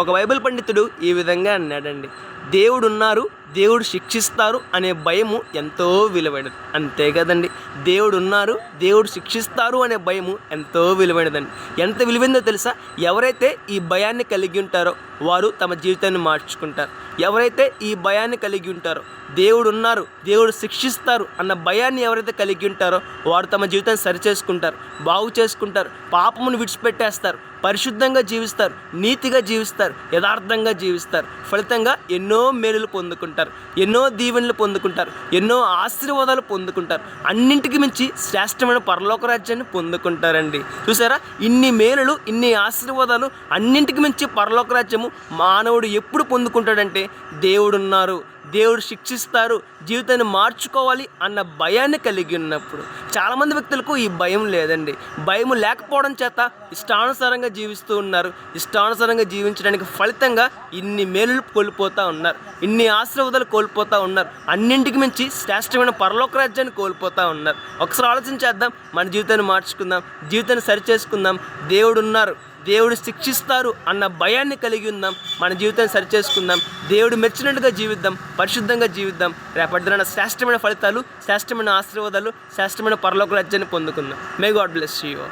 ఒక బైబిల్ పండితుడు ఈ విధంగా అన్నాడండి, దేవుడున్నారు, దేవుడు శిక్షిస్తారు అనే భయము ఎంతో విలువైనది. అంతే కదండి, దేవుడున్నారు, దేవుడు శిక్షిస్తారు అనే భయము ఎంతో విలువైనదండి. ఎంత విలువైందో తెలుసా? ఎవరైతే ఈ భయాన్ని కలిగి ఉంటారో వారు తమ జీవితాన్ని మార్చుకుంటారు. ఎవరైతే ఈ భయాన్ని కలిగి ఉంటారో, దేవుడు ఉన్నారు, దేవుడు శిక్షిస్తారు అన్న భయాన్ని ఎవరైతే కలిగి ఉంటారో వారు తమ జీవితాన్ని సరిచేసుకుంటారు, బాగు చేసుకుంటారు, పాపమును విడిచిపెట్టేస్తారు, పరిశుద్ధంగా జీవిస్తారు, నీతిగా జీవిస్తారు, యథార్థంగా జీవిస్తారు. ఫలితంగా ఎన్నో మేలులు పొందుకుంటారు, ఎన్నో దీవెనలు పొందుకుంటారు, ఎన్నో ఆశీర్వాదాలు పొందుకుంటారు. అన్నింటికి మించి శ్రేష్టమైన పరలోక రాజ్యాన్ని పొందుకుంటారండి. చూసారా, ఇన్ని మేలులు, ఇన్ని ఆశీర్వాదాలు, అన్నింటికి మించి పరలోక రాజ్యము మానవుడు ఎప్పుడు పొందుకుంటాడంటే దేవుడున్నారు, దేవుడు శిక్షిస్తారు, జీవితాన్ని మార్చుకోవాలి అన్న భయాన్ని కలిగి ఉన్నప్పుడు. చాలామంది వ్యక్తులకు ఈ భయం లేదండి. భయం లేకపోవడం చేత ఇష్టానుసారంగా జీవిస్తూ ఉన్నారు. ఇష్టానుసారంగా జీవించడానికి ఫలితంగా ఇన్ని మేలులు కోల్పోతూ ఉన్నారు, ఇన్ని ఆశీర్వాదాలు కోల్పోతూ ఉన్నారు, అన్నింటికి మించి శ్రేష్టమైన పరలోక రాజ్యాన్ని కోల్పోతూ ఉన్నారు. ఒకసారి ఆలోచించేద్దాం, మన జీవితాన్ని మార్చుకుందాం, జీవితాన్ని సరిచేసుకుందాం. దేవుడున్నారు, దేవుడు శిక్షిస్తారు అన్న భయాన్ని కలిగి ఉందాం, మన జీవితాన్ని సరిచేసుకుందాం, దేవుడు మెచ్చినట్టుగా జీవిద్దాం, పరిశుద్ధంగా జీవిద్దాం. రేపటిన శ్రేష్టమైన ఫలితాలు, శ్రేష్టమైన ఆశీర్వాదాలు, శ్రేష్టమైన పరలోక రాజ్యాన్ని పొందుకుందాం. May God bless you.